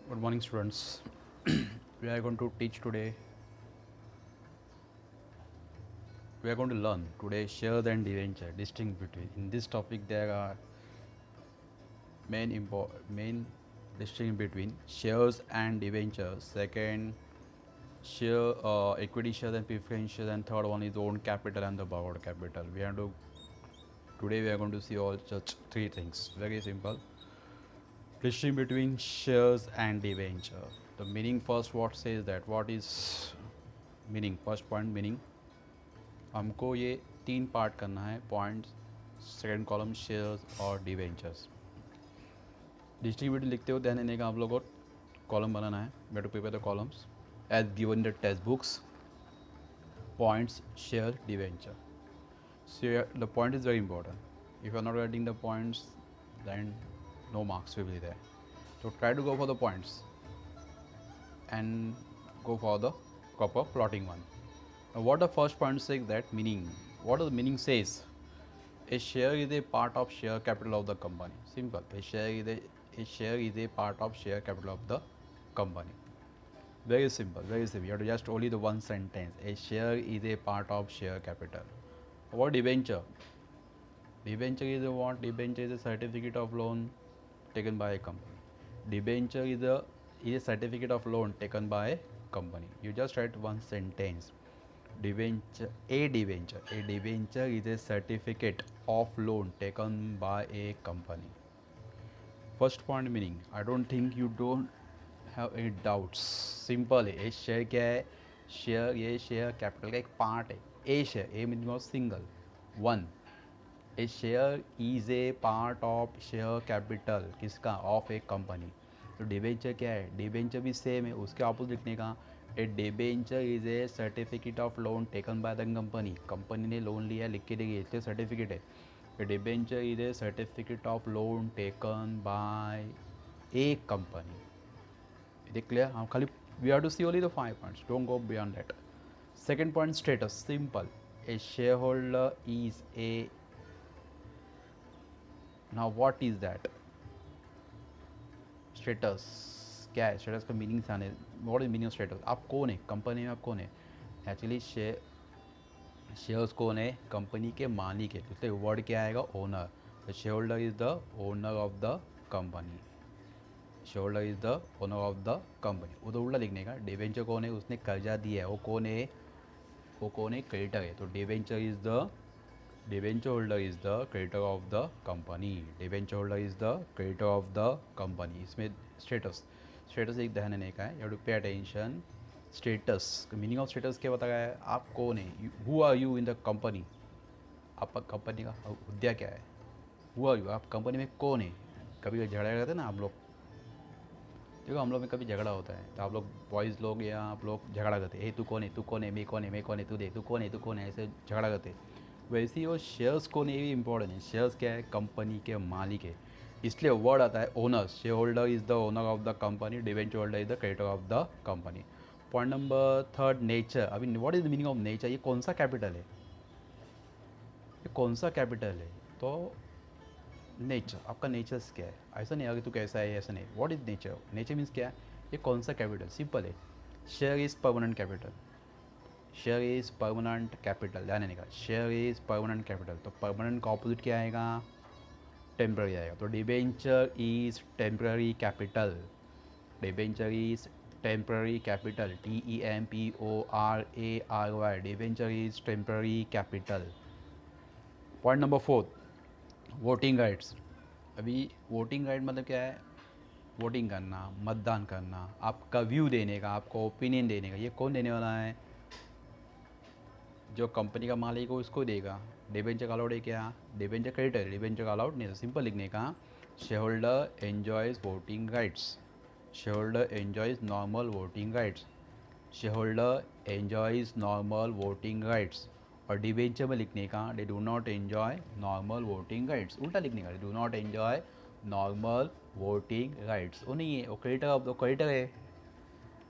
Good morning, students. We are going to teach today. We are going to learn today shares and debenture, distinct between. In this topic, there are main distinct between shares and debentures. Second, share equity shares and preference shares, and third one is own capital and the borrowed capital. Today we are going to see all such three things. Very simple. Distinction between shares and debenture. The meaning first, what says that? What is meaning? First point meaning. हमको ये तीन part करना है points second column shares और debentures distribute लिखते हो ध्यान देने का आप लोगों को कॉलम बनाना है way to prepare the columns as given the text books points share debenture the point is very important if you are not writing the points then no marks will be there. So try to go for the points and go for the proper plotting one. Now what the first point says that meaning. What does the meaning says? A share is a part of share capital of the company. Simple. A share is a part of share capital of the company. Very simple. Very simple. You have to just only the one sentence. A share is a part of share capital. What debenture? Debenture is a what? Debenture is a certificate of loan taken by a company. Debenture is a certificate of loan taken by a company. You just write one sentence. A debenture is a certificate of loan taken by a company. First point meaning. I don't think you don't have any doubts. Simple है. A share क्या है? Share ये share capital का एक part है. A share. A means single. One. A share is a part of share capital किसका of A company. तो debenture क्या है? डिबेंचर भी सेम है उसके ऑपोजिट लिखने का. A debenture is a certificate of loan taken by the company. Company ने लोन लिया लिख के देगी इसलिए सर्टिफिकेट है. A debenture is a certificate of loan taken by a company. It is clear. हम खाली we have to see only the 5 points. Don't go beyond that. Second point status. Simple. A share holder is a. Now what is that? Status क्या है? Status का meaning क्या है? What is meaning of status? आप कौन है company में? आप कौन है? एक्चुअली शेयर्स कौन है? कंपनी के मालिक है. तो इसलिए वर्ड क्या आएगा? Owner. The share holder is the owner of the company. Share holder is the owner of the company. उधर उल्टा लिखने का. डिवेंचर कौन है? उसने कर्जा दिया है. वो कौन है? वो कौन है? क्रेडिटर है. तो debenture is the debenture holder is the creditor of the company. Debenture holder is the creditor of the company. इसमें स्टेटस एक ध्यान देने का है. You have to pay attention. Status meaning of status क्या बताया है? आप कौन है? Who are you in the company? आपका कंपनी का हुद्दा क्या है? Who are you? आप कंपनी में कौन है? कभी झगड़ा करते हैं ना आप लोग. देखो हम लोग में कभी झगड़ा होता है तो आप लोग बॉयज़ लोग या आप लोग झगड़ा करते हैं. तू कौन है? तू कौन है? मैं कौन है? मैं कौन है? तू दे. तू कौन है? तू कौन है? ऐसे झगड़ा करते हैं. वैसे ही वो शेयर्स को नहीं भी इम्पोर्टेंट है. शेयर्स क्या है? कंपनी के मालिक है. इसलिए वर्ड आता है owner. Share holder is the owner of the company. Debenture holder is the creditor of the company. Point number third nature. अभी what is the meaning of nature? ये कौन सा कैपिटल है? ये कौन सा कैपिटल है? तो नेचर. आपका नेचर्स क्या है? ऐसा नहीं अगर तू कैसा है ऐसा नहीं. What is nature? Nature means क्या है? ये कौन सा कैपिटल? सिंपल है. Share is permanent capital. Share is permanent capital. ध्यान देने का. Share is permanent capital. तो परमानेंट का ऑपोजिट क्या आएगा? टेम्पररी आएगा. तो debenture is temporary capital. Debenture is temporary capital. TEMPORARY. Debenture is temporary capital. Point number fourth. Voting rights. अभी वोटिंग राइट मतलब क्या है? वोटिंग करना, मतदान करना, आपका व्यू देने का, आपका ओपिनियन देने का. ये कौन देने वाला है? जो कंपनी का मालिक हो उसको देगा. डिबेंचर का अलाउड है क्या? डिबेंचर क्रेडिटर है. डिबेंचर का अलाउड नहीं है. सिंपल लिखने का. Share holder enjoys voting rights. Share holder enjoys normal voting rights. Share holder enjoys normal voting rights. और डिबेंचर में लिखने का they do not enjoy normal voting rights. उल्टा लिखने का. They do not enjoy normal voting rights. वो नहीं है. वो क्रेडिटर ऑफ द क्रेडिटर है.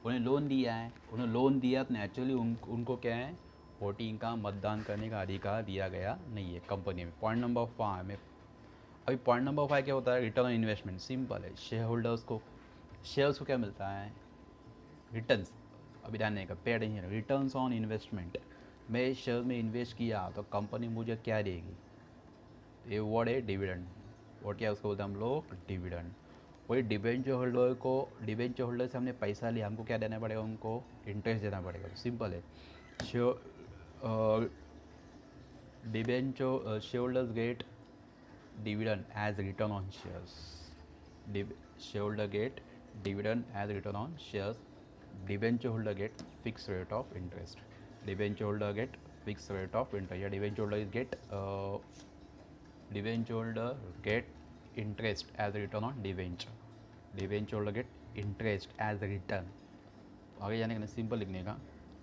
उन्हें लोन दिया है. उन्हें लोन दिया तो नेचुरली उनको क्या है? वोटिंग का, मतदान करने का अधिकार दिया गया नहीं है कंपनी में. पॉइंट नंबर 5 में. अभी पॉइंट नंबर 5 क्या होता है? Return on investment. सिंपल है. शेयर होल्डर्स को शेयर्स को क्या मिलता है, रिटर्न्स। अभी ध्यान नहीं का pay attention, returns on investment. मैं शेयर में इन्वेस्ट किया तो कंपनी मुझे क्या देगी, ये वर्ड है डिविडेंड। वर्ड क्या है उसको बोलते हैं हम लोग, डिविडेंड। वही डिबेंचर होल्डर को, डिबेंचर होल्डर से हमने पैसा लिया, हमको क्या देना पड़ेगा, उनको इंटरेस्ट देना पड़ेगा। तो सिंपल है, share debenture shareholders get dividend as return on shares. Shareholder get dividend as return on shares. Debenture holder get fixed rate of interest. Debenture holder get fixed rate of interest. Yeah, debenture holder get debenture holder get interest as return on debenture. Debenture holder get interest as return. आगे जाने का simple लिखने का,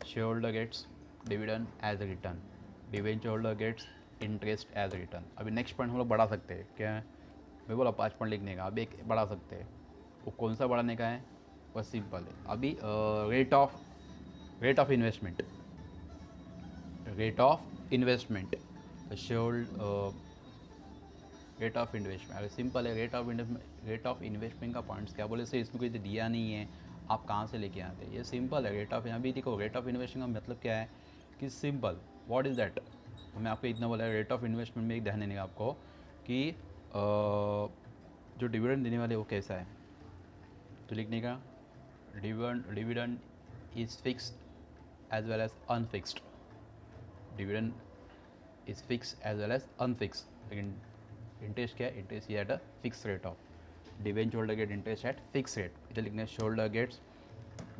share holder gets dividend as return, debenture holder gets interest as return. अभी next point हम लोग बढ़ा सकते हैं, क्या है, मैं बोला 5 पॉइंट लिखने का, अभी एक बढ़ा सकते हैं। वो कौन सा बढ़ाने का है, बस सिंपल है। अभी rate of investment, rate of investment, share rate of investment. अगर सिंपल है, रेट ऑफ इन्वेस्टमेंट का पॉइंट्स क्या बोले, सर इसमें कोई दिया नहीं है, आप कहाँ से लेके आते हैं, ये सिंपल है। रेट ऑफ, अभी देखो रेट ऑफ इन्वेस्टमेंट का मतलब क्या है कि सिंपल, व्हाट इज़ दैट। मैं आपको इतना बोला, रेट ऑफ इन्वेस्टमेंट में एक ध्यान देने का आपको कि जो डिविडेंड देने वाले वो कैसा है, तो लिखने का dividend is fixed as well as unfixed. Dividend is fix as well as unfix. लेकिन इंटरेस्ट क्या है, इंटरेस्ट ये at a fix rate of, debenture holder get interest at fix rate. इधर लिखना है shareholder gets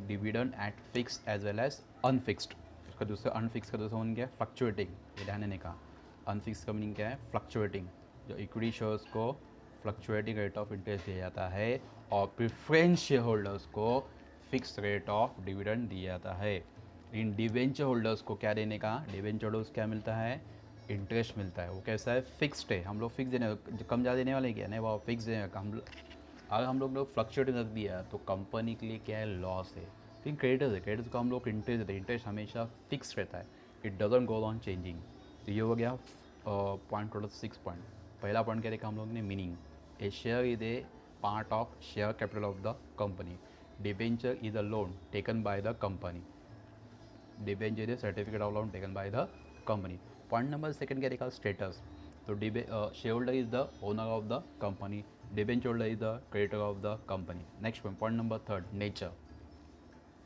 dividend at fix as well as unfixed. उसका दूसरा unfix का दूसरा मीनिंग क्या है, फ्लक्चुएटिंग। ये ध्यान देने का, अनफिक्स का मीनिंग क्या है, फ्लक्चुएटिंग। जो इक्विटी शेयर्स को फ्लक्चुएटिंग रेट ऑफ इंटरेस्ट दिया जाता है और प्रेफरेंस शेयर होल्डर्स को फिक्स रेट ऑफ डिविडेंड दिया जाता है। इन डिवेंचर होल्डर्स को क्या देने का, डिवेंचर होल्डर्स क्या मिलता है, इंटरेस्ट मिलता है। वो कैसा है, फिक्स्ड है। हम लोग फिक्स देने, कम ज़्यादा देने वाले क्या नहीं, वो फिक्स देने का। अगर हम लोग फ्लक्चुएटिंग रख दिया तो कंपनी के लिए क्या है, लॉस है। लेकिन क्रेडिटर्स है, क्रेडिटर्स को हम लोग इंटरेस्ट देते हैं, इंटरेस्ट हमेशा फिक्स रहता है, it doesn't go on changing. तो ये हो गया पॉइंट टोटल 6 पॉइंट। पहला पॉइंट क्या देखा हम लोग ने, meaning, A share is a part of share capital of the company, debenture is a loan taken by the company, debenture is certificate of loan taken by the company. Point number second क्या देखा, status. तो share holder is the owner of the company, debenture holder is the creditor of the company. Next point number third, nature.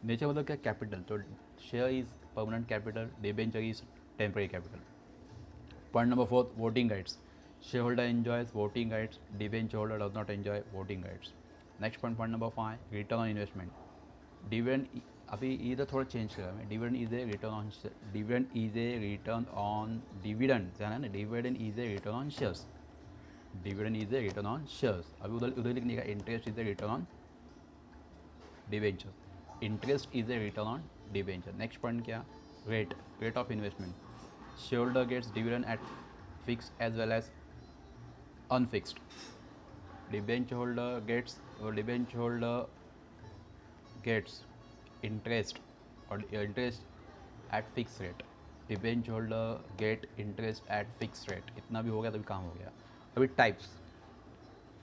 Nature मतलब क्या, capital. तो share is permanent capital, debenture is temporary capital. Point number fourth, voting rights. Share holder enjoys voting rights, debenture holder does not enjoy voting rights. Next point number 5, return on investment. Dividend, अभी इधर थोड़ा change करा मैं, dividend is a return on, dividend is a return on dividend, ध्यान है ना, dividend is a return on shares, dividend is a return on shares. अभी उधर उधर लिखने का, interest is a return on debenture, interest is a return on debenture. Next point क्या, rate of investment. Share holder gets dividend at fix as well as unfixed, debenture holder gets, debenture holder gets interest और interest at fix rate, debenture holder get interest at fix rate. इतना भी हो गया, तभी काम हो गया। अभी टाइप्स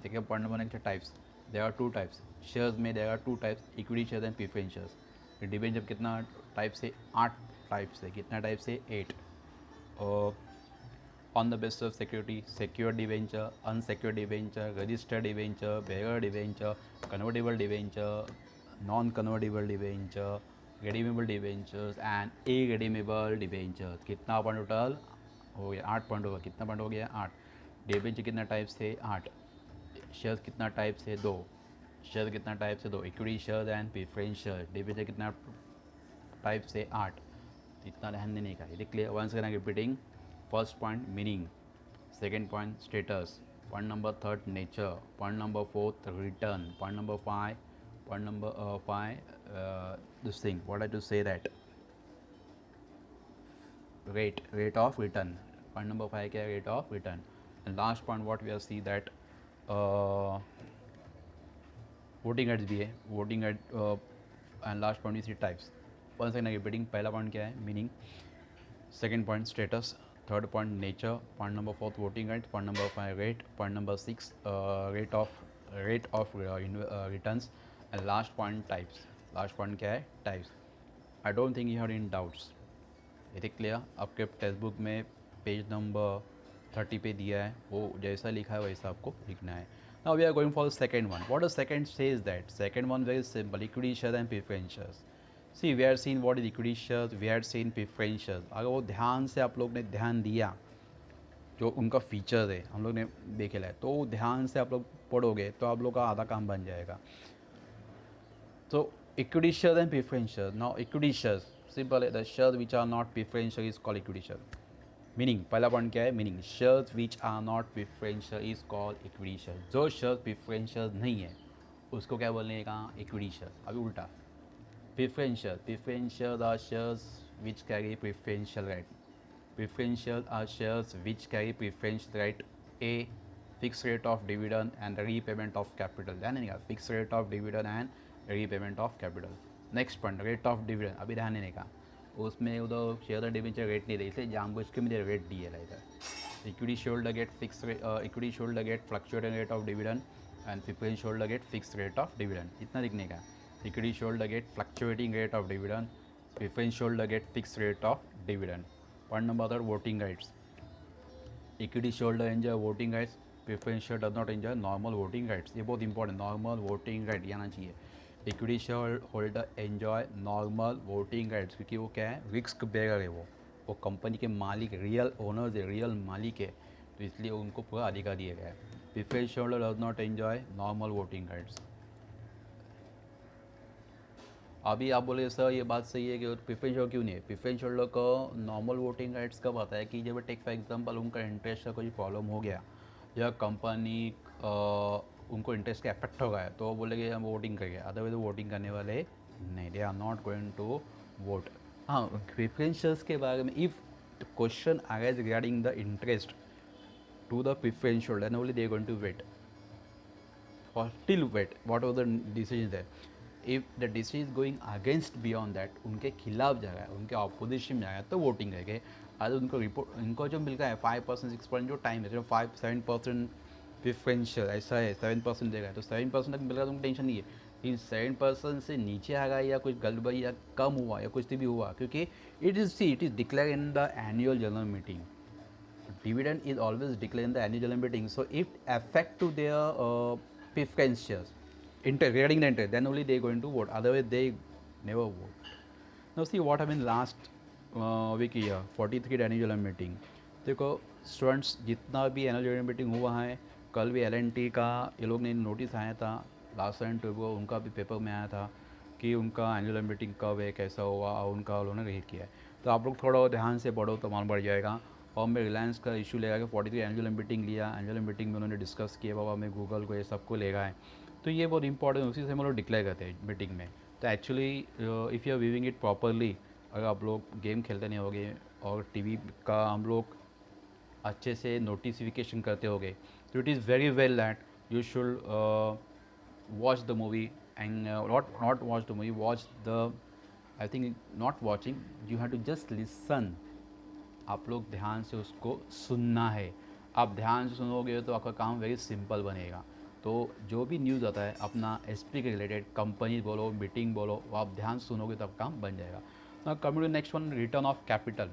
देखिए, point number next types. There are 2 types shares में, there are 2 types, equity shares and preference shares. Debenture कितना टाइप से, 8 टाइप से, कितना टाइप से, 8। और on the basis of security, secured debenture, unsecured debenture, registered debenture, bearer debenture, convertible debenture, non convertible debenture, redeemable debentures and irredeemable debentures। कितना point total हो गया, 8 point होगा। कितना पॉइंट हो गया, 8। डिबेंचर कितना टाइप्स थे, 8। शेयर्स कितना टाइप से, 2। शेयर कितना टाइप से, 2। Equity shares and preference share. Debenture कितना टाइप से, 8। इतना ध्यान देने का, ये clear. Once again repeating, first point meaning, second point status, point number third nature, point number fourth return, point number 5, point number 5, this thing what I to say that rate of return। point number 5 क्या है, rate of return। and last point what we have see that voting rights भी है, voting right and last point we see types। once again repeating, पहला point क्या है, meaning, second point status, third point nature, point number 4 voting rights, point number 5 rate, point number 6 rate of returns, and last point types. Last point क्या है? Types. I don't think you have in doubts. It is clear? आपके text book में page number 30 पे दिया है, वो जैसा लिखा है वैसा आपको लिखना है। Now we are going for the second one. What the second says that? Second one very simple, equity share and preference shares. See we are seen what is equity shares, we are seen preference shares. अगर वो ध्यान से आप लोग ने ध्यान दिया, जो उनका फीचर्स है हम लोग ने देखे लाए, तो ध्यान से आप लोग पढ़ोगे तो आप लोग का आधा काम बन जाएगा। So equity shares and preference shares. Now equity shares, simple है, the shares which are not preference share is called equity share. Meaning पहला पॉइंट क्या है? Meaning shares which are not preference share is called equity share. जो share preference share नहीं है उसको क्या बोलने का? Equity share. अभी उल्टा, preference share are shares which carry preferential right. Preference share are shares which carry preferential right a fix rate of dividend and repayment of capital. ध्यान देने का, fix rate of dividend and repayment of capital. Next point, rate of dividend. अभी ध्यान देने का, उसमें उधर share debenture rate नहीं रही, इसलिए जानबूझ के मुझे रेट दिए है इधर। Equity share get fix equity share get fluctuating rate of dividend and preference share get fix rate of dividend. इतना लिखने का, equity share get fluctuating rate of dividend, preference share get fix rate of dividend. Point number 3, voting rights. Equity share enjoy voting rights, preference share does not enjoy normal voting rights. ये बहुत important, normal voting right आना चाहिए। Equity share holder enjoy normal voting rights, क्योंकि वो क्या है? Risk bear है। वो कंपनी के मालिक, रियल ओनर्स है, रियल मालिक है, तो इसलिए उनको पूरा अधिकार दिया गया है। Preference share does not enjoy normal voting rights. अभी आप बोले सर ये बात सही है कि प्रेफरेंस शेयर क्यों नहीं है? प्रेफरेंस शेयर को नॉर्मल वोटिंग राइट्स कब आता है? कि जब टेक फॉर एग्जांपल उनका इंटरेस्ट का कोई प्रॉब्लम हो गया या कंपनी उनको इंटरेस्ट का इफेक्ट हो गया, तो वो बोलेंगे हम वोटिंग करेंगे, अदरवाइज वोटिंग करने वाले नहीं, they are not going to vote. हाँ, प्रेफरेंस शेयर्स के बारे में if question arise regarding the interest to the preference share, then only they are going to wait or till wait whatever the decision there. If the decision is going against beyond that, उनके खिलाफ जा रहा है, उनके opposition में जा रहा है, तो वोटिंग करेंगे। आज उनको रिपोर्ट, इनको जो मिल रहा है 5% 6% जो टाइम है, जो 5-7% प्रेफरेंशियल ऐसा है, 7% देगा, तो 7% तक मिल रहा है तो उनको टेंशन नहीं है। लेकिन 7% से नीचे आ गया या कुछ गड़बड़ी या कम हुआ या कुछ भी हुआ, क्योंकि it is declare in the annual general meeting. Dividend is always declared in the annual general meeting. So if affect to their preference shares, interest regarding the interest, then only they are going to vote. Otherwise they never vote. Now see what happened last week here, 43rd annual general meeting. देखो students, जितना भी annual general meeting हुआ है, कल भी LNT का ये लोग ने नोटिस आया था, लास्ट टाइम तो उनका भी पेपर में आया था कि उनका एनुअल मीटिंग कब है, कैसा हुआ, और उनका उन्होंने रेट किया है। तो आप लोग थोड़ा ध्यान से पढ़ो तो मालूम पड़ जाएगा। और मैं रिलायंस का इशू लेगा कि 43 एनुअल मीटिंग लिया, एनुअल मीटिंग में उन्होंने डिस्कस किया, बाबा मैं गूगल को ये सबको ले गए, तो ये बहुत इंपॉर्टेंट, उसी से हम लोग डिक्लेयर करते हैं मीटिंग में। तो actually if you are viewing it properly, अगर आप लोग गेम खेलते नहीं होगे और टीवी का हम लोग अच्छे से नोटिफिकेशन करते होगे, तो it is very well that you should watch the movie and not watch the movie, watch the, I think not watching, you have to just listen. आप लोग ध्यान से उसको सुनना है। आप ध्यान से सुनोगे तो आपका काम वेरी सिंपल बनेगा। तो जो भी न्यूज़ आता है अपना एसपी के रिलेटेड, कंपनी बोलो, मीटिंग बोलो, वो आप ध्यान से सुनोगे तो आपका काम बन जाएगा। ना coming to next one, return of capital.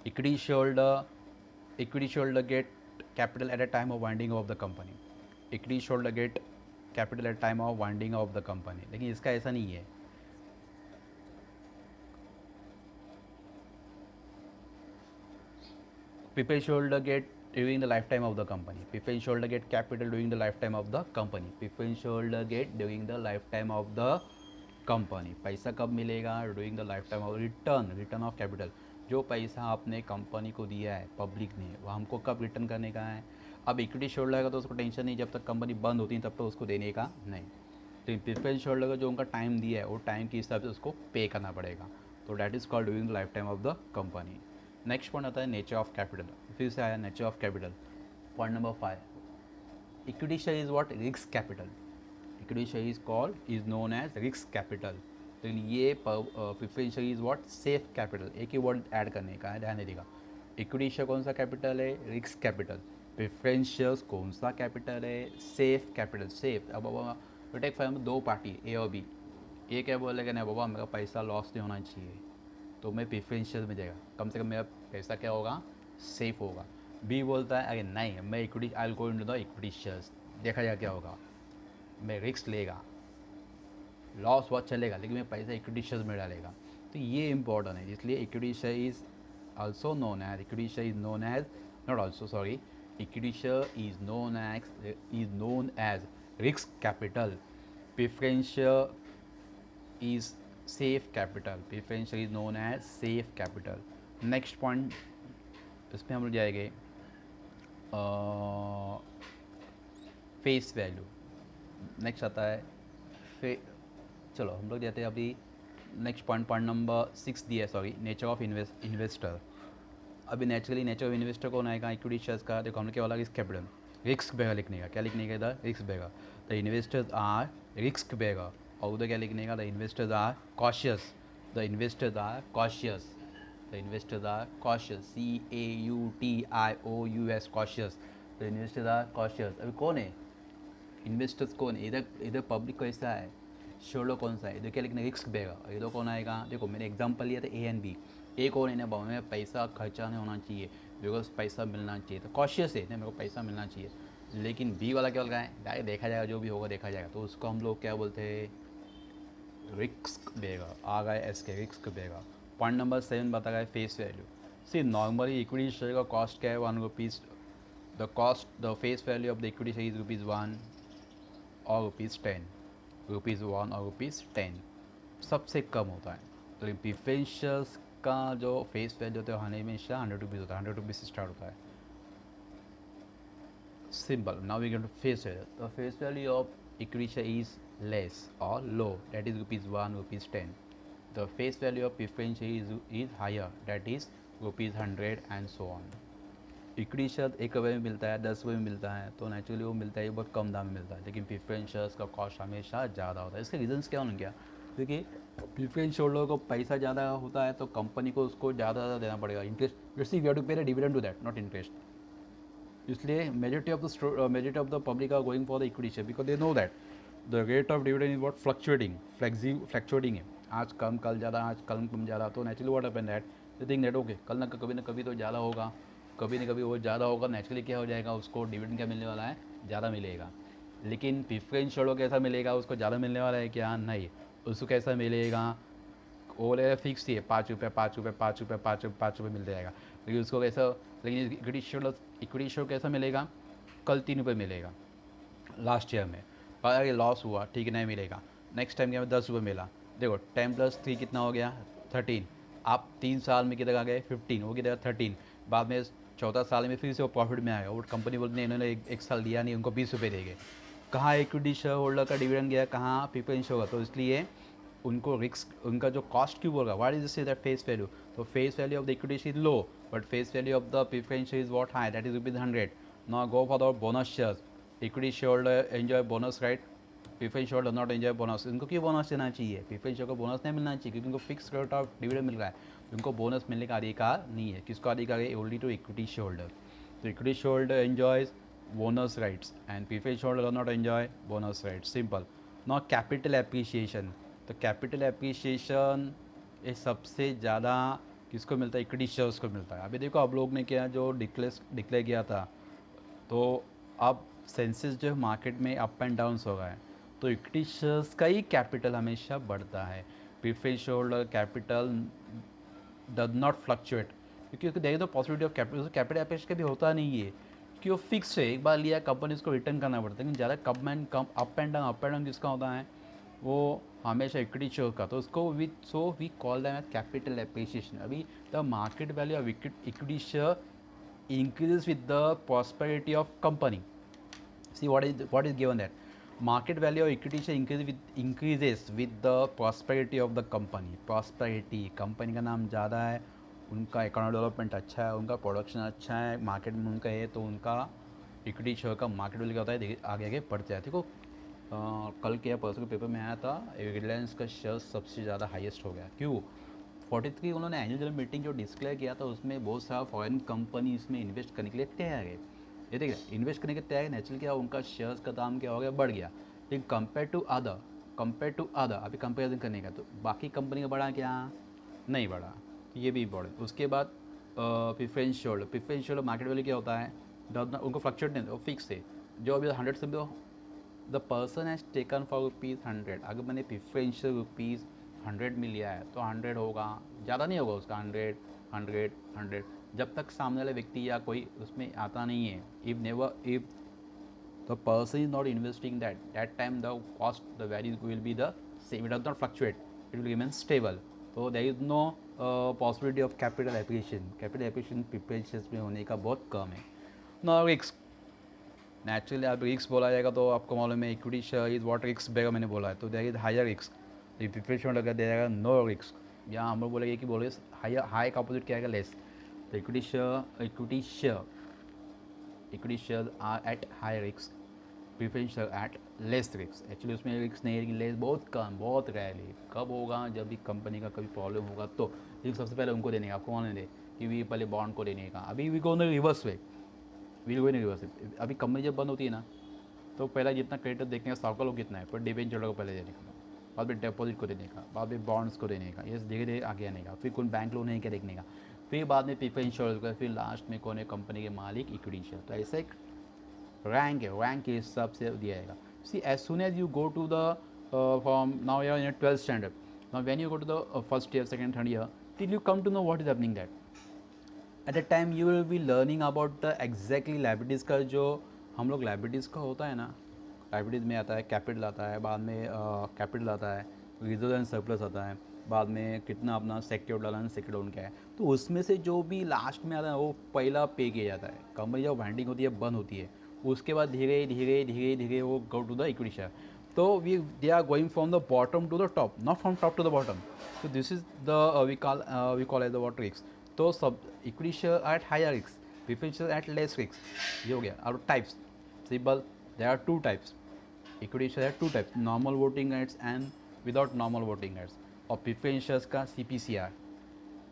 Equity shareholder get capital at a time of winding of the company. Equity shareholder get capital at time of winding of the company, लेकिन इसका ऐसा नहीं है। Preference shareholder get during the lifetime of the company. Preference shareholder get capital during the lifetime of the company. Preference shareholder get during the lifetime of the company. पैसा कब मिलेगा? during the lifetime of return of capital. जो पैसा आपने company को दिया है public ने, वो हमको कब रिटर्न करने का है? अब इक्विटी शेयरहोल्डर का तो उसको टेंशन नहीं, जब तक कंपनी बंद होती है तब तक उसको देने का नहीं। तो प्रेफरेंस शेयरहोल्डर का जो उनका टाइम दिया है, वो टाइम के हिसाब से उसको पे करना पड़ेगा। तो that is called during the life time of the company. Next point आता है नेचर ऑफ कैपिटल। फिर से आया nature of capital. Point number 5, equity share is what? Risk capital. Equity share is called is known as risk capital. तो ये preference share is what? Safe capital. एक ही word add करने का है, ध्यान देगा। इक्विटी शेयर कौन सा कैपिटल है? Risk capital. प्रेफरेंस शेयर्स कौन सा कैपिटल है? Safe capital. सेफ, अब तो टेक फॉर दो पार्टी ए और बी, ए क्या बोलेगा नहीं बाबा मेरा पैसा लॉस नहीं होना चाहिए तो मैं प्रेफरेंशियल में जाएगा, कम से कम मेरा पैसा क्या होगा, सेफ होगा। बी बोलता है अरे नहीं मैं equity I will go into the equity shares, देखा जाए क्या होगा, मैं रिस्क लेगा, लॉस बहुत चलेगा लेकिन मैं पैसा इक्विटी शेयर्स में डालेगा। तो ये इंपॉर्टेंट है, इसलिए equity share is also known as equity share is known as not also sorry equity share is known as risk capital, preferential is safe capital, preferential is known as safe capital। next point इसमें हम लोग जाएंगे face value. Next आता है चलो हम लोग जाते हैं अभी नेक्स्ट पॉइंट नंबर 6 दिया है, सॉरी, नेचर ऑफ इन्वेस्टर। अभी नेचुरली नेचर ऑफ इन्वेस्टर कौन आएगा, इक्विटी शेयर्स का। देखो हमने क्या बोला, रिस्क कैपिटल, रिस्क बेगर लिखने का, क्या लिखने का इधर, risk bearer. The investors are risk bearer, और उधर क्या लिखने का, the investors are cautious, the investors are cautious, the investors are cautious, CAUTIOUS cautious, the investors are cautious. अभी कौन है इन्वेस्टर्स, कौन है इधर, इधर पब्लिक कैसा है, शेयर कौन सा है, इधर क्या लिखना है, रिस्क बेगर। इधर कौन आएगा, देखो मैंने एग्जांपल लिया था ए एंड बी, ए कौन है ना, बाबा में पैसा खर्चा नहीं होना चाहिए, बिकॉज पैसा मिलना चाहिए, तो कॉशियस है ना, मेरे को पैसा मिलना चाहिए। लेकिन बी वाला क्या बोल रहा है, डायरेक्ट देखा जाएगा जो भी होगा देखा जाएगा, तो उसको हम लोग क्या बोलते हैं, रिस्क बेगर। आ गए एस के रिस्क बेगर। पॉइंट नंबर 7 बता गया फेस वैल्यू। सी नॉर्मली इक्विटी शेयर का कॉस्ट क्या है, 1 rupees, the cost the face value of the equity share is ₹1 और ₹10, ₹1 और ₹10 सबसे कम होता है। तो प्रेफरेंशियल्स का जो फेस वैल्यू होता है हमेशा 100 रुपीज़ होता है, 100 रुपीज़ से स्टार्ट होता है। Simple. Now we get to face value. The face value of equity share is less और low, that is ₹1, ₹10। The face value of preference share is higher, that is ₹100 and so on. Equity share 1 रुपये में मिलता है, 10 रुपये में मिलता है, तो नेचुरली वो मिलता है बहुत कम दाम में मिलता है, लेकिन प्रेफरेंस शेयर्स का कॉस्ट हमेशा ज़्यादा होता है। इसके रीजंस क्या होंगे, क्या, देखिए प्रेफरेंस शेयर को पैसा ज़्यादा होता है तो कंपनी को उसको ज़्यादा देना पड़ेगा, interest, you see we have to pay the dividend to that, not interest. इसलिए majority of the public are going for the equity share because they know that the rate of dividend is what fluctuating है, आज कम कल ज़्यादा, आज कल कम ज़्यादा, तो naturally what happen that they think that okay कल ना कभी तो ज़्यादा होगा, कभी ना कभी वो ज़्यादा होगा, नेचुरली क्या हो जाएगा, उसको डिविडेंड क्या मिलने वाला है, ज़्यादा मिलेगा। लेकिन प्रेफरेंस शेयर कैसा मिलेगा, उसको ज़्यादा मिलने वाला है क्या, नहीं, उसको कैसा मिलेगा, वो बोलेगा फिक्स ही है, ₹5 मिल जाएगा, लेकिन उसको कैसा, लेकिन इक्विटी शेयर कैसा मिलेगा, कल ₹3 मिलेगा लास्ट ईयर में, पर अगर लॉस हुआ ठीक है नहीं मिलेगा, नेक्स्ट टाइम क्या ₹10 मिला, देखो 10 + 3 कितना हो गया 13, आप 3 साल में किधर आ गए 15, वो किधर 13, बाद में चौथा साल में फिर से वो प्रॉफिट में आएगा, वो कंपनी बोलती है इन्होंने एक साल दिया नहीं, उनको ₹20 देंगे, कहाँ इक्विटी शेयर होल्डर का डिविडेंड गया, कहाँ प्रेफरेंस होगा, तो इसलिए उनको रिस्क, उनका जो कॉस्ट क्यों होगा, what is that face value, तो face value of the equity is low but face value of the preference is what high, that is ₹100। Now go for the bonus shares, equity share holder enjoy bonus right, preference share holder not enjoy bonus, उनको क्यों bonus देना चाहिए, preference share को bonus नहीं मिलना चाहिए क्योंकि उनको फिक्स रेट ऑफ डिविडेंड मिल रहा है, उनको बोनस मिलने का अधिकार नहीं है, किसको अधिकार है, only to equity share holder. तो equity share holder enjoys bonus rights and preferred shareholder does not enjoy bonus rights, simple। now capital appreciation, तो कैपिटल एप्रिसिएशन ये सबसे ज़्यादा किसको मिलता है, इक्विटी शेयर्स को मिलता है। अभी देखो आप लोग ने क्या जो डिक्लेयर किया था, तो अब सेंसेस जो मार्केट में अप एंड डाउन्स हो गए हैं, तो इक्विटी शेयर्स का ही कैपिटल हमेशा बढ़ता है, preference share holder capital does not fluctuate, क्योंकि उसको देखिए तो पॉसिबिलिटी ऑफ कैपिटल एप्रिसिएशन कभी होता नहीं है कि वो फिक्स है, एक बार लिया कंपनी उसको रिटर्न करना पड़ता है, लेकिन ज़्यादा कम अप एंड डाउन जिसका होता है वो हमेशा इक्विटी शेयर का, तो उसको we call them as capital appreciation. अभी the market value of equity share increases with the prosperity of company. See what is given that market value of equity share increases with the prosperity of the company। prosperity company का नाम ज़्यादा है, उनका economic development अच्छा है, उनका production अच्छा है, मार्केट में उनका है, तो उनका इक्विटी शेयर का मार्केट वैल्यू क्या होता है आगे आगे बढ़ते हैं। देखो कल के या परसों के पेपर में आया था, रिलायंस का शेयर सबसे ज़्यादा हाईएस्ट हो गया, क्यों 43 उन्होंने एनुअल जनरल मीटिंग जो डिस्क्लेयर किया था उसमें बहुत सारा फॉरेन कंपनी इसमें इन्वेस्ट करने के लिए तैयार है, ये देखिए इन्वेस्ट करने के तैयार, नेचुरल क्या उनका शेयर्स का दाम क्या हो गया, बढ़ गया, लेकिन कंपेयर टू अदर अभी कंपेरिजन करने का, तो बाकी कंपनी का बढ़ा क्या, नहीं बढ़ा, ये भी इम्पोर्टेंट। उसके बाद प्रिफरेंशियल मार्केट वैल्यू क्या होता है, उनको फ्लक्चुएट नहीं, वो फिक्स है। जो अभी 100 से the person has taken for ₹100, अगर मैंने प्रिफरेंशियल ₹100 में लिया है तो 100 होगा, ज़्यादा नहीं होगा उसका, 100 100 100, जब तक सामने वाले व्यक्ति या कोई उसमें आता नहीं है। If the person is not investing that time the cost, the value will be the same, it does not fluctuate, it will remain stable, so there is no possibility of capital appreciation preparations में होने का बहुत कम है। now risk, naturally आप risk बोला जाएगा तो आपको मालूम है equity share is what risk bearer, मैंने बोला है, तो there is higher risk. Preparation अगर दे जाएगा नो रिस्क, यहाँ हम लोग बोलेंगे कि बोले हाई का अपोजिट क्या आएगा, लेस। तो equity share are at high risk, preference share at less risk. Actually उसमें रिस्क नहीं है, लेकिन लेस बहुत कम, बहुत रेयरली। कब होगा, जब भी कंपनी का कभी प्रॉब्लम होगा तो रिस्क सबसे पहले उनको देने का, आपको मालूम है कि वी पहले बॉन्ड को देने का। अभी we go in reverse way, we'll go in reverse. अभी कंपनी जब बंद होती है ना, तो पहला जितना क्रेडिट देखेंगे स्टॉक का लोग कितना है, पर डिबेंचर को पहले देने का, बाद में डिपॉजिट को देने का, बाद में बॉन्ड्स को देने का, ये धीरे धीरे आगे आने का, फिर कौन बैंक लोन है क्या देखने का, फिर बाद में प्रीफरेंस इंश्योरेंस का, फिर लास्ट में कौन है कंपनी के मालिक, इक्विटी शेयर। तो ऐसा एक रैंक है, रैंक के हिसाब से दिया जाएगा। See as soon as you go to the from now you are in 12th standard, now when you go to the first year, second, third year, till you come to know what is happening that, at the time you will be learning about the exactly liabilities का, जो हम लोग liabilities का होता है ना, liabilities में आता है कैपिटल आता है, बाद में कैपिटल आता है, रिजर्व एंड सरप्लस आता है, बाद में कितना अपना सेक्योर डाला है, सेक्योर लोन क्या है, तो उसमें से जो भी लास्ट में आता है वो पहला पे किया जाता है। कंपनी जब वाइंडिंग होती है, बंद होती है, उसके बाद धीरे धीरे धीरे धीरे वो go to the equity share. तो we they are going from the bottom to the top, not from top to the bottom. तो this is the we call as the what risk. तो सब equity share at higher risk, preference share at less risk, ये हो गया। और types simple, there are 2 types, equity share है 2 types, normal voting rights and without normal voting rights. और preference shares का CPCR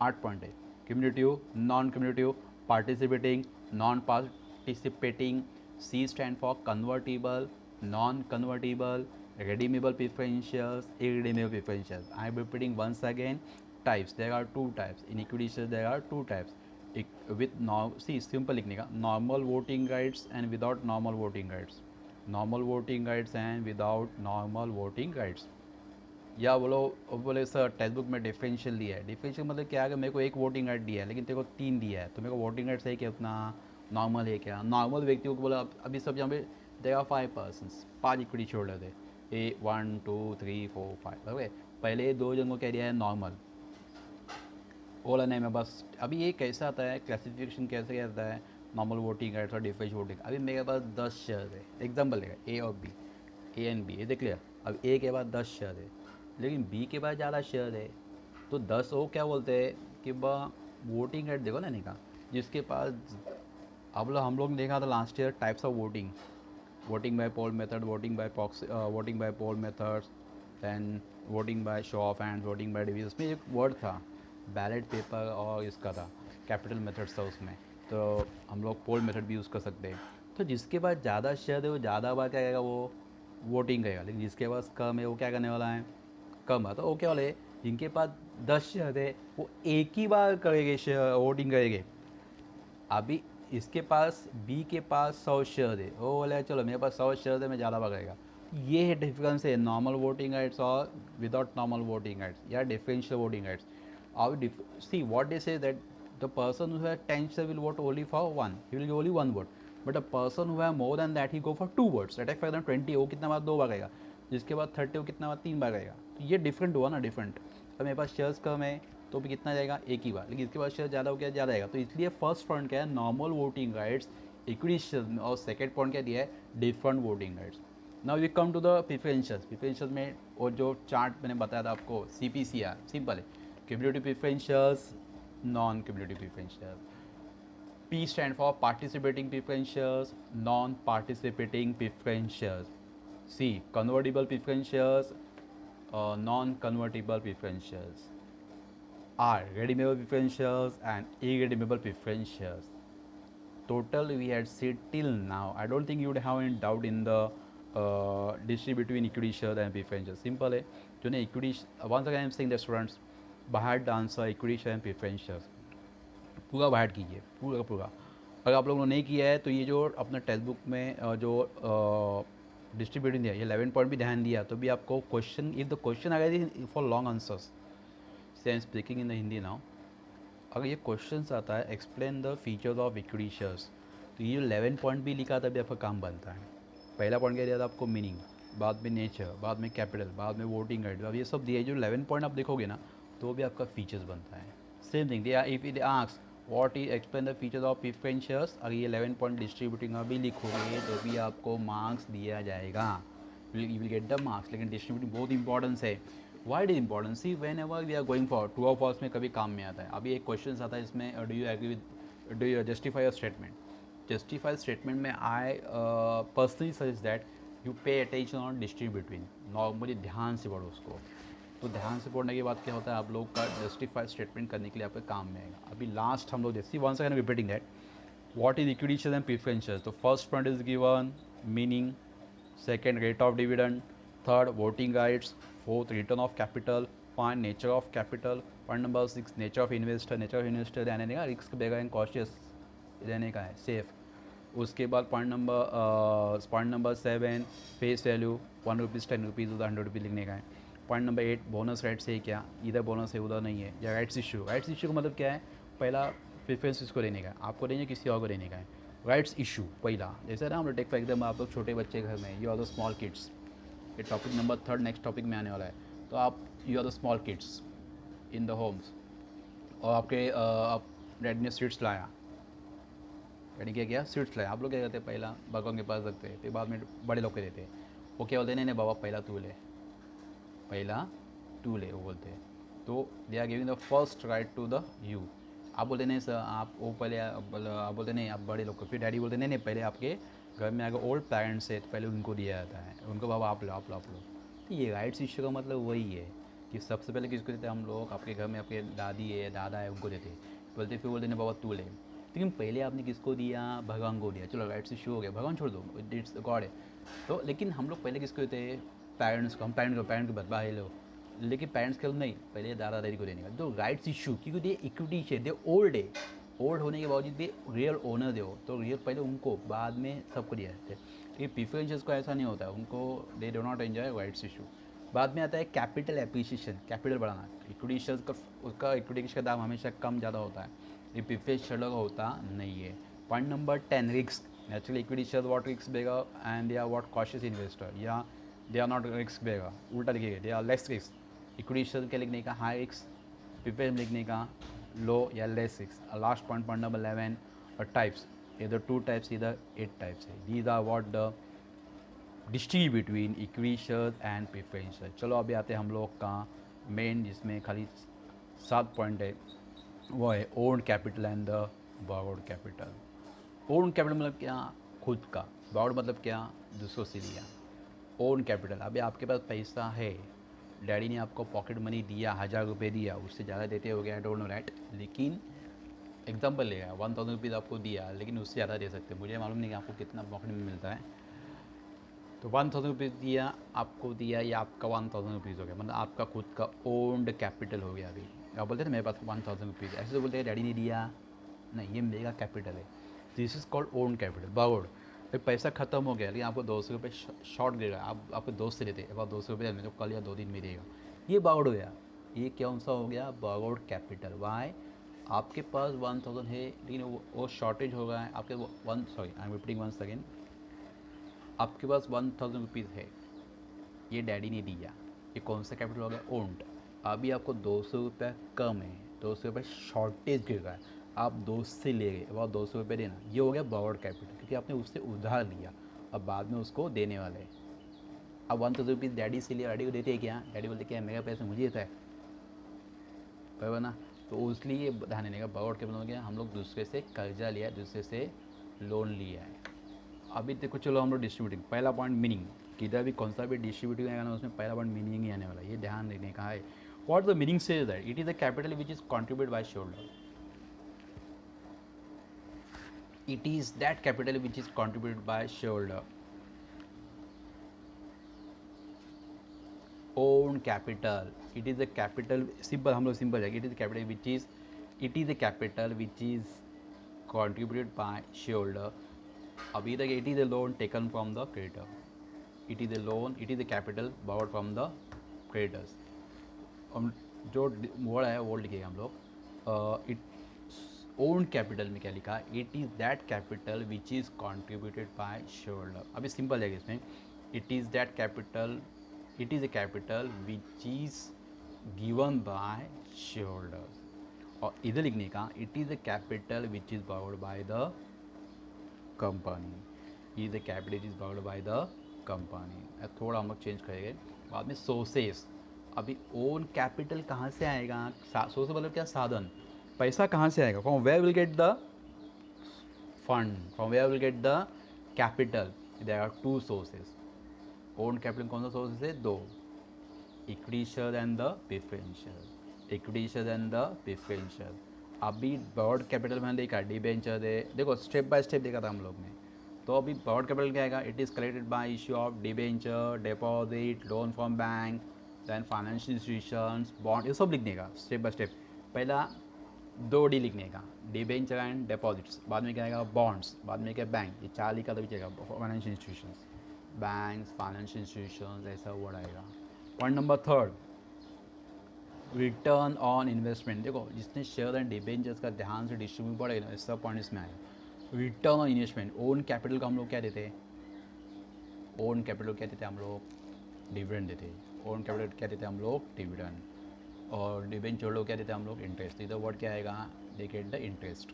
8 point है, cumulative, non cumulative, participating, non participating, C stand for convertible, non convertible, redeemable preference shares, irredeemable preference shares. I am repeating once again, types, there are 2 types in equity shares, there are 2 types with see simple लिखने का, normal voting rights and without normal voting rights, normal voting rights and without normal voting rights। या बोले sir text book में differential दिया है, differential मतलब क्या है, मेरे को 1 वोटिंग राइट दिया है लेकिन तेरे को 3 दिया है, तो मेरे को वोटिंग राइट्स है क्या, उतना नॉर्मल है क्या। नॉर्मल व्यक्तियों को बोला अभी सब यहाँ पे there are 5 persons, 5 equity shareholder थे, ए 1 2 3 4 5, ओके। पहले 2 जन को कह दिया है नॉर्मल, ओला नहीं मैं बस। अभी ये कैसा आता है, क्लासिफिकेशन कैसे आता है, नॉर्मल वोटिंग राइट्स और डिफरेंशियल वोटिंग। अभी मेरे पास 10 शेयर है, एग्जाम्पल है ए और बी, ए एंड बी, ये देख लिया। अब ए के बाद 10 शेयर है, लेकिन बी के बाद ज़्यादा शेयर है, तो 10 वो क्या बोलते हैं कि वोटिंग राइट देखो ना, नहीं कहा जिसके पास। अब हम लोग ने देखा था last year types of voting, voting by poll method, voting by proxy, voting by poll methods, then voting by show of hands, voting by division. उसमें एक वर्ड था बैलेट पेपर और इसका था कैपिटल मेथड्स था उसमें, तो हम लोग पोल मेथड भी यूज़ कर सकते हैं। तो जिसके पास ज़्यादा शेयर है वो ज़्यादा बार क्या करेगा, वो वोटिंग करेगा, लेकिन जिसके पास कम है वो क्या करने वाला है, कम है। तो वो क्या वाले जिनके पास 10 शेयर है वो एक ही बार करेंगे शेयर वोटिंग करेंगे। अभी इसके पास बी के पास 100 शेयर है, वो बोले चलो मेरे पास 100 शेयर है मैं ज़्यादा बार करेगा। ये है डिफरेंस है नॉर्मल वोटिंग राइट्स और विदाउट नॉर्मल वोटिंग राइट्स या डिफरेंशियल वोटिंग राइट्स। और see what they say that the person who has 10 share will vote only for 1, he will give only 1 vote, but a person who has more than that he go for 2 votes। Attack for example 20 वो कितना बार 2 बार करेगा, जिसके बाद 30 वो कितना बार 3 बार करेगा। तो ये डिफरेंट हुआ ना, डिफरेंट। अब मेरे पास शेयर्स कम है तो भी कितना जाएगा, एक ही बार, लेकिन इसके बाद शेयर ज़्यादा हो गया, ज़्यादा आएगा। तो इसलिए फर्स्ट पॉइंट क्या है, normal voting rights equity share में, और सेकेंड पॉइंट क्या दिया है, different voting rights. Now we come to the preferentials. Preferentials में और जो चार्ट मैंने बताया था आपको, CPCR सिंपल है, cumulative preferentials, non cumulative preferential. P stand for participating preference shares, non-participating preference shares. C convertible preference shares, non-convertible preference shares. R redeemable preference shares and irredeemable preference shares. Total we had said till now. I don't think you would have any doubt in the distribute between equity share and preference share. Simple है, जो ना equity, once again I am saying that students, बाहर answer equity share and preference share पूरा बाहर कीजिए, पूरा का पूरा। अगर आप लोगों ने नहीं किया है तो ये जो अपना टेक्स्ट बुक में जो डिस्ट्रीब्यूटिंग दिया, ये 11 पॉइंट भी ध्यान दिया, तो भी आपको क्वेश्चन, इफ द क्वेश्चन अगर फॉर लॉन्ग आंसर्स, से I am speaking in the Hindi now, अगर ये क्वेश्चन आता है explain the features of equity shares, तो ये जो 11 पॉइंट भी लिखा तभी आपका काम बनता है। पहला पॉइंट क्या दिया था आपको, मीनिंग, बाद में नेचर, बाद में कैपिटल, बाद में वोटिंग राइट, अब ये सब दिया है। जो 11 पॉइंट आप देखोगे ना, तो भी आपका फीचर्स बनता है। सेम थिंग दिया, if it ask what is explain the features of preference shares, अगर ये 11 पॉइंट डिस्ट्रीब्यूटिंग अभी लिखोगे तो भी आपको मार्क्स दिया जाएगा, you will get the marks. लेकिन डिस्ट्रीब्यूटिंग बहुत इंपॉर्टेंस है। Why it important, see whenever we are going for true of false में कभी काम में आता है। अभी एक क्वेश्चन आता है इसमें, do you agree with, do you justify your statement. Justify statement में I personally suggest that you pay attention on distributing, normally ध्यान से पढ़ो उसको। तो ध्यान से पढ़ने के बाद क्या होता है, आप लोग का जस्टिफाइड स्टेटमेंट करने के लिए आपके काम में आएगा। अभी लास्ट हम लोग जैसे once I am repeating that what is equity share and preference share. तो first point is given meaning, second rate of dividend, third voting rights, fourth return of capital, पाँच nature of capital, point number 6 nature of investor. Nature of investor रहने का risk beggar and cautious रहने का है, safe. उसके बाद point number 7 face value, 1 rupees 10 rupees उधर 100 rupees लिखने का है। पॉइंट नंबर 8 बोनस राइट्स है क्या, इधर बोनस है उधर नहीं है। या राइट्स इशू, राइट्स इशू का मतलब क्या है, पहला प्रेफरेंस इसको देने का है, आपको देने किसी और को देने का है। राइट्स इशू पहला, जैसे ना हम लोग टेक फॉर एग्जाम्पल, आप लोग छोटे बच्चे घर में, you are the small kids, ये टॉपिक नंबर 3 नेक्स्ट टॉपिक में आने वाला है। तो आप, you are the small kids in the homes, और आपके आप डैडी ने स्वीट्स लाया, यानी क्या किया, स्वीट्स लाया। आप लोग क्या करते हैं, पहला भगवान के पास रखते हैं, फिर बाद में बड़े लोग के देते हैं। वो क्या बोलते हैं, नहीं बाबा पहला तू ले, पहला टू ले, वो बोलते हैं। तो they are giving the first right to the you. आप बोलते नहीं सर, आप वो पहले, आप बोलते नहीं आप बड़े लोग को, फिर डैडी बोलते नहीं पहले आपके घर में अगर ओल्ड पेरेंट्स है तो पहले उनको दिया जाता है, उनको बाबा आप लो, आप लो, आप लो। तो ये राइट्स इश्यू का मतलब वही है कि सबसे पहले किसको देते हैं हम लोग, आपके घर में आपके दादी है, दादा है, उनको देते हैं। बोलते फिर बोलते नहीं बाबा तू ले, लेकिन पहले आपने किसको दिया, भगवान को दिया। चलो राइट्स इश्यू हो गया, भगवान छोड़ दो, इट्स गॉड है। तो लेकिन हम लोग पहले किसको देते हैं, पेरेंट्स को। हम पेरेंट को बदला है लो, लेकिन पेरेंट्स के नहीं, पहले दादा दादी को देने का। तो राइट्स इशू क्योंकि दे इक्विटी शेयर, दे ओल्ड है, ओल्ड होने के बावजूद भी रियल ओनर दे, तो रियल पहले उनको, बाद में सबको दिया जाता है। लेकिन प्रीफरेंसेस को ऐसा नहीं होता है, उनको they do not enjoy rights issue. बाद में आता है कैपिटल एप्रिसिएशन, कैपिटल बढ़ाना। इक्विटी शेयर्स का, उसका इक्विटी का दाम हमेशा कम ज़्यादा होता है, ये प्रीफरेंस शेयर का होता नहीं है। Point number 10 risk, actually equity share what risk bearer and they are what cautious investor, या they are not risk bearer, उल्टा लिखिएगा, they are less risk. Equity share क्या लिखने का, हाई रिस्क, प्रीफरेंस लिखने का लो या less risk. Last point, point number 11 types, इधर 2 टाइप्स, इधर 8 टाइप्स है। These are what the distribute between equity share and preference share. चलो अभी आते हैं हम लोग का मेन, जिसमें खाली 7 पॉइंट है, वो है owned capital and the borrowed capital. Owned capital मतलब क्या, खुद का। बॉरोड मतलब क्या, दूसरों से लिया। ओन कैपिटल, अभी आपके पास पैसा है, डैडी ने आपको पॉकेट मनी दिया, 1000 रुपये दिया, उससे ज़्यादा देते हो गया, आई डोंट नो राइट, लेकिन एग्जाम्पल लेगा 1000 रुपीज़ आपको दिया, लेकिन उससे ज़्यादा दे सकते हैं। मुझे मालूम नहीं कि आपको कितना पॉकेट में मिलता है। तो 1000 रुपीज़ दिया, आपको दिया, या आपका 1000 रुपीज़ हो गया, मतलब आपका खुद का ओन्ड कैपिटल हो गया। अभी आप बोलते हैं ना मेरे पास 1000 रुपीज़, ऐसे तो बोलते हैं डैडी ने दिया, नहीं, ये मेरा कैपिटल है। This is called own capital, bowed. फिर पैसा खत्म हो गया, लेकिन आपको 200 रुपये शॉर्ट देगा, आप आपके दोस्त से लेते, अब 200 रुपये मेरे को कल या 2 दिन में देगा, ये बाउड हो गया। ये कौन सा हो गया, बाउड कैपिटल। वाई, आपके पास 1000 है, लेकिन वो शॉर्टेज हो गया है आपके, I am repeating once again, आपके पास 1000 रुपीज़ है, ये डैडी ने दिया, ये कौन सा कैपिटल हो गया, ओन्ड। अभी आपको 200 रुपये कम है, 200 रुपये शॉर्टेज गिर रहा है, आप दोस्त से ले गए, अब 200 रुपये देना, ये हो गया बॉरोड कैपिटल, क्योंकि आपने उससे उधार लिया, अब बाद में उसको देने वाले हैं। अब 1000 रुपीज़ डैडी से लिया, डैडी को देते हैं क्या, डैडी बोलते क्या मेरा पैसा मुझे देता है, बराबर ना। तो इसलिए ध्यान देने का, बॉरोड कैपिटल हो गया, हम लोग दूसरे से कर्जा लिया, दूसरे से लोन लिया है। अभी देखो चलो हम लोग डिस्ट्रीब्यूटिंग, पहला पॉइंट मीनिंग, किधर भी कौन सा भी डिस्ट्रीब्यूटिंग आएगा ना, उसमें पहला पॉइंट मीनिंग ही आने वाला है, ये ध्यान देने का है। What the meaning says that it is the capital which is contribute by shareholder, it is that capital which is contributed by shareholder, own capital, it is the capital, simple हम लोग सिंपल जाएंगे, it is capital which is, it is the capital which is contributed by shareholder. अभी तक it is a loan taken from the creditor. It is a loan, it is a capital borrowed from the creditors. हम जो word है वो लिखेगा हम लोग, it own capital में क्या लिखा, it is that capital which is contributed bye shareholder. अभी सिंपल जाएगा इसमें, it is that capital, it is a capital which is given by shareholders. और इधर लिखने का, it is the capital which is bound by the company, is the capital is bound by the company. थोड़ा हम लोग change करेंगे बाद में. सोर्सेस, अभी ओन कैपिटल कहाँ से आएगा, सोर्स मतलब क्या, साधन, पैसा कहाँ से आएगा, from where will get the fund, from where will get the capital. There are two sources. Own capital कौन सा सोर्सेस है, दो, equity share and the preferential, equity share and the preferential. अभी ब्रॉड कैपिटल मैंने देखा, debenture दे, देखो step by step देखा था हम लोग ने. तो अभी ब्रॉड कैपिटल क्या आएगा, it is collected by issue of debenture, deposit, loan from bank, then financial institutions, bond, ये सब लिखने का स्टेप बाय स्टेप. पहला दो डी लिखने का, डिबेंचर एंड डिपॉजिट्स, बाद में क्या आएगा बॉन्ड्स, बाद में क्या बैंक, ये चार लिखा तो चलेगा, financial institutions, banks, financial institutions, ऐसा वर्ड आएगा. Point number third, return on investment. देखो जिसने शेयर एंड डिबेंचर्स का ध्यान से डिस्ट्रीब्यूट पड़ेगा ना, सब पॉइंट इसमें आएगा. Return on investment, own capital का हम लोग क्या देते हैं, ओन कैपिटल क्या देते हैं हम लोग, डिविडेंड देते हैं. ओन कैपिटल क्या देते हैं हम लोग, डिविडेंड. और डिबेंचर लोग क्या देते हैं हम लोग, इंटरेस्ट. इधर वर्ड क्या आएगा, they get the interest.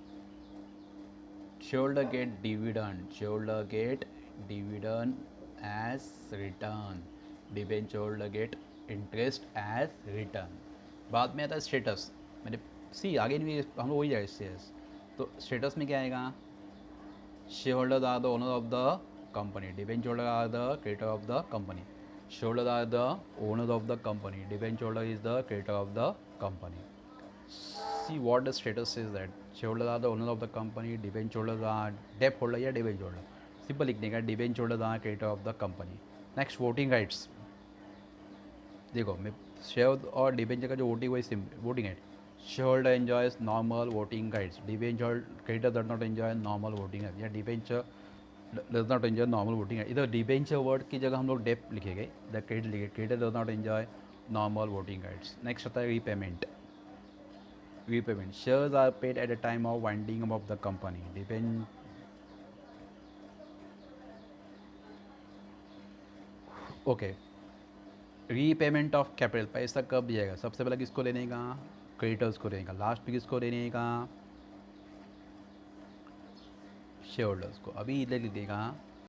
Shareholder get dividend, shareholder get dividend as return, debenture holder get interest as return. बाद में आता है स्टेटस, मैंने सी आगे नहीं हम लोग वही जाए स्टेटस. तो स्टेटस में क्या आएगा, share holders are the owner of the company, debenture holder are the creditor of the company. Share holder are the owner of the company, debenture holder is the creditor of the company. See what the status is that, share holder are the owner of the company, debenture holder are debt holder या debenture holder. Simple लिखने का, debenture holder are creditor of the company. Next voting rights. देखो मैं share और debenture का जो voting वही voting right, shareholder enjoys normal voting rights, debenture creditor does not enjoy normal voting right, या debenture does not enjoy normal voting right. इधर debenture word की जगह हम लोग डेप लिखेंगे, द क्रेडिट लिखे, creditor does not enjoy normal voting rights. Next आता है repayment. Repayment, shares are paid at the time of winding of the company, depend. Okay, repayment of capital, पैसा कब दिएगा, सबसे पहले किसको लेने का, क्रेडिटर्स को लेने का. लास्ट में किसको लेने का, शेयर होल्डर्स को. अभी इधर लिखेगा